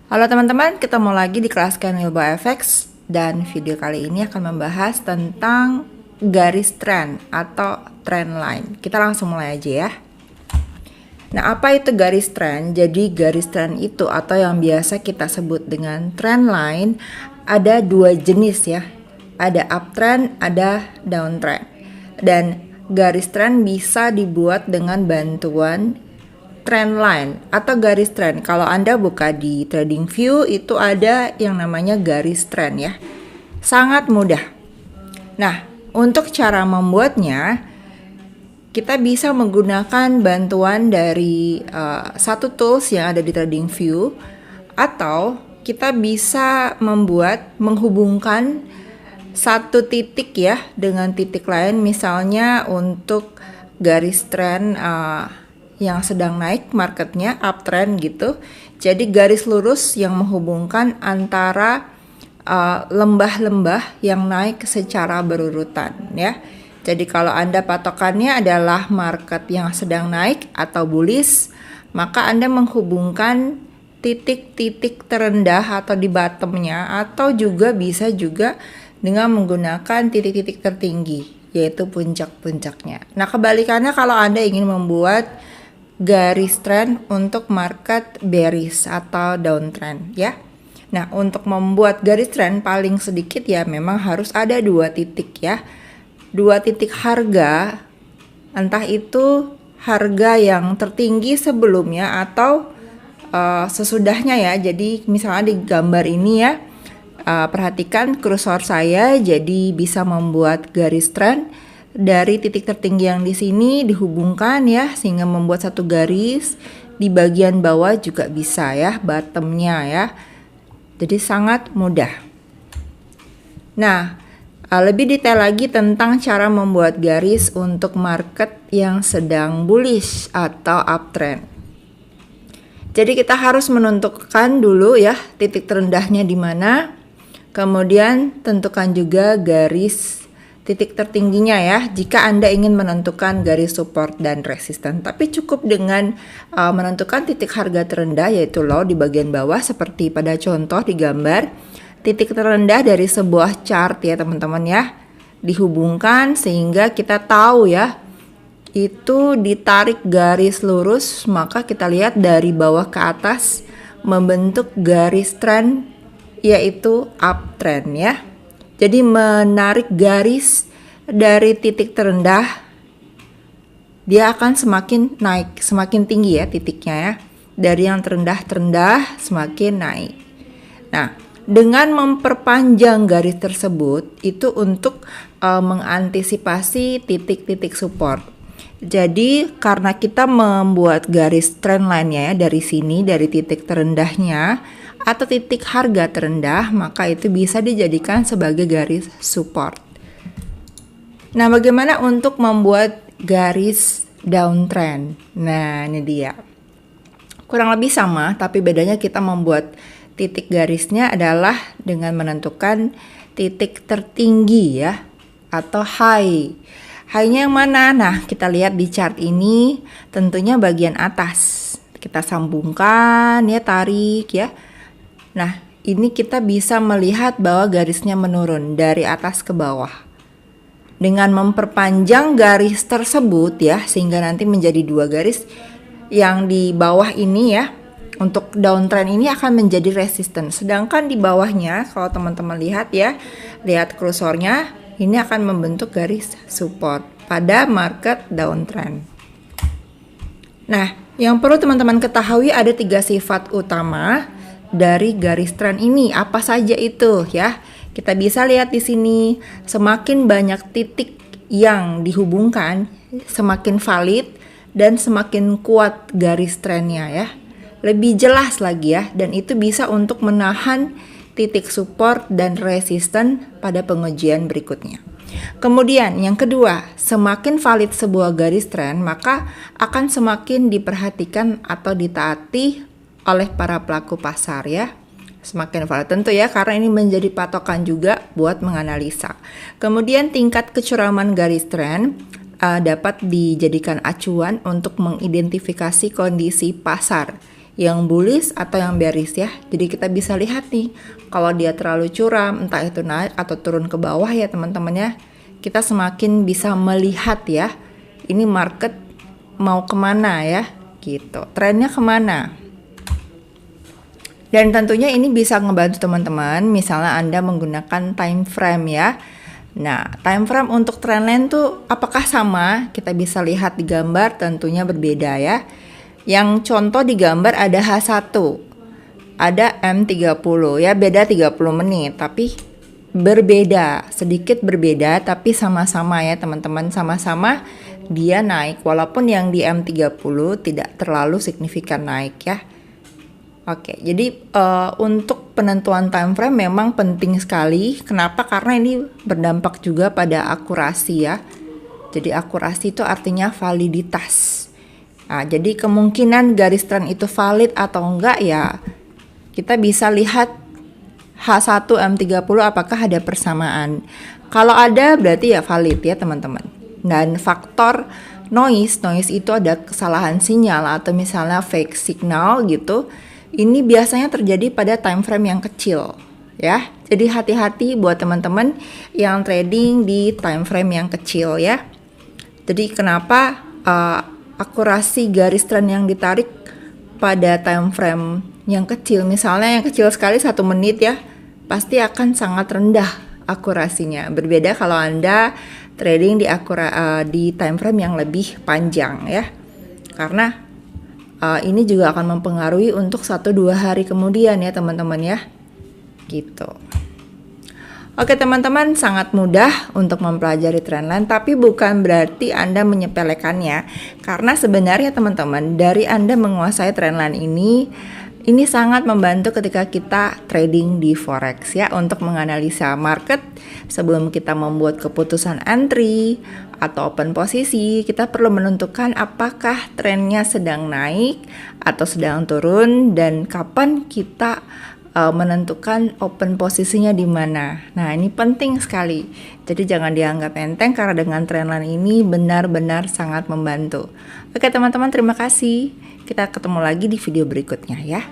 Halo teman-teman, ketemu lagi di kelas Canilbo FX dan video kali ini akan membahas tentang garis trend atau trend line. Kita langsung mulai aja ya. Nah, apa itu garis trend? Jadi garis trend itu atau yang biasa kita sebut dengan trend line ada dua jenis ya. Ada uptrend, ada downtrend. Dan garis trend bisa dibuat dengan bantuan trend line atau garis trend. Kalau Anda buka di TradingView itu ada yang namanya garis trend ya. Sangat mudah. Nah, untuk cara membuatnya kita bisa menggunakan bantuan dari satu tools yang ada di TradingView atau kita bisa menghubungkan satu titik ya dengan titik lain, misalnya untuk garis trend yang sedang naik marketnya uptrend gitu. Jadi garis lurus yang menghubungkan antara lembah-lembah yang naik secara berurutan ya. Jadi kalau Anda patokannya adalah market yang sedang naik atau bullish, maka Anda menghubungkan titik-titik terendah atau di bottomnya, atau juga bisa juga dengan menggunakan titik-titik tertinggi yaitu puncak-puncaknya. Nah, kebalikannya kalau Anda ingin membuat garis trend untuk market bearish atau downtrend ya. Nah, untuk membuat garis trend paling sedikit ya memang harus ada dua titik ya. Dua titik harga, entah itu harga yang tertinggi sebelumnya atau sesudahnya ya. Jadi misalnya di gambar ini ya, perhatikan kursor saya jadi bisa membuat garis trend dari titik tertinggi yang di sini dihubungkan ya, sehingga membuat satu garis. Di bagian bawah juga bisa ya, bottomnya ya. Jadi sangat mudah. Nah, lebih detail lagi tentang cara membuat garis untuk market yang sedang bullish atau uptrend. Jadi kita harus menentukan dulu ya titik terendahnya di mana. Kemudian tentukan juga garis titik tertingginya ya, jika Anda ingin menentukan garis support dan resisten. Tapi cukup dengan menentukan titik harga terendah yaitu low di bagian bawah seperti pada contoh di gambar. Titik terendah dari sebuah chart ya teman-teman ya, dihubungkan sehingga kita tahu ya itu ditarik garis lurus, maka kita lihat dari bawah ke atas membentuk garis trend yaitu uptrend ya. Jadi menarik garis dari titik terendah, dia akan semakin naik, semakin tinggi ya titiknya ya. Dari yang terendah semakin naik. Nah, dengan memperpanjang garis tersebut itu untuk mengantisipasi titik-titik support. Jadi karena kita membuat garis trend line-nya ya dari sini, dari titik terendahnya atau titik harga terendah, maka itu bisa dijadikan sebagai garis support. Nah, bagaimana untuk membuat garis downtrend? Nah, ini dia. Kurang lebih sama, tapi bedanya kita membuat titik garisnya adalah dengan menentukan titik tertinggi ya, atau high. High-nya yang mana? Nah, kita lihat di chart ini tentunya bagian atas. Kita sambungkan ya, tarik ya. Nah, ini kita bisa melihat bahwa garisnya menurun dari atas ke bawah. Dengan memperpanjang garis tersebut ya, sehingga nanti menjadi dua garis yang di bawah ini ya, untuk downtrend ini akan menjadi resisten. Sedangkan di bawahnya, kalau teman-teman lihat ya, lihat kursornya, ini akan membentuk garis support pada market downtrend. Nah, yang perlu teman-teman ketahui ada 3 sifat utama dari garis trend ini. Apa saja itu ya? Kita bisa lihat di sini, semakin banyak titik yang dihubungkan, semakin valid dan semakin kuat garis trendnya ya. Lebih jelas lagi ya, dan itu bisa untuk menahan titik support dan resisten pada pengujian berikutnya. Kemudian yang kedua, semakin valid sebuah garis trend, maka akan semakin diperhatikan atau ditaati oleh para pelaku pasar ya. Semakin valid tentu ya, karena ini menjadi patokan juga buat menganalisa. Kemudian tingkat kecuraman garis trend dapat dijadikan acuan untuk mengidentifikasi kondisi pasar yang bullish atau yang bearish ya. Jadi kita bisa lihat nih, kalau dia terlalu curam, entah itu naik atau turun ke bawah ya teman-teman ya. Kita semakin bisa melihat ya, ini market mau kemana ya, gitu. Trennya kemana. Dan tentunya ini bisa ngebantu teman-teman, misalnya Anda menggunakan time frame ya. Nah, time frame untuk trendline tuh apakah sama? Kita bisa lihat di gambar, tentunya berbeda ya. Yang contoh di gambar ada H1, ada M30 ya, beda 30 menit, tapi berbeda, sedikit berbeda, tapi sama-sama ya teman-teman, sama-sama dia naik, walaupun yang di M30 tidak terlalu signifikan naik ya. Oke, jadi untuk penentuan time frame memang penting sekali. Kenapa? Karena ini berdampak juga pada akurasi ya. Jadi akurasi itu artinya validitas. Nah, jadi kemungkinan garis tren itu valid atau enggak ya, kita bisa lihat H1 M30 apakah ada persamaan. Kalau ada berarti ya valid ya teman-teman. Dan faktor noise itu ada kesalahan sinyal atau misalnya fake signal gitu. Ini biasanya terjadi pada time frame yang kecil ya. Jadi hati-hati buat teman-teman yang trading di time frame yang kecil ya. Jadi kenapa akurasi garis tren yang ditarik pada time frame yang kecil, misalnya yang kecil sekali 1 menit ya, pasti akan sangat rendah akurasinya. Berbeda kalau Anda trading di time frame yang lebih panjang ya. Karena ini juga akan mempengaruhi untuk 1-2 hari kemudian ya teman-teman ya, gitu. Oke teman-teman, sangat mudah untuk mempelajari trendline, tapi bukan berarti Anda menyepelekannya. Karena sebenarnya teman-teman, dari Anda menguasai trendline ini sangat membantu ketika kita trading di forex ya, untuk menganalisa market sebelum kita membuat keputusan entry atau open posisi. Kita perlu menentukan apakah trennya sedang naik atau sedang turun dan kapan kita menentukan open posisinya di mana. Nah, ini penting sekali. Jadi jangan dianggap enteng karena dengan trendline ini benar-benar sangat membantu. Oke teman-teman, terima kasih. Kita ketemu lagi di video berikutnya ya.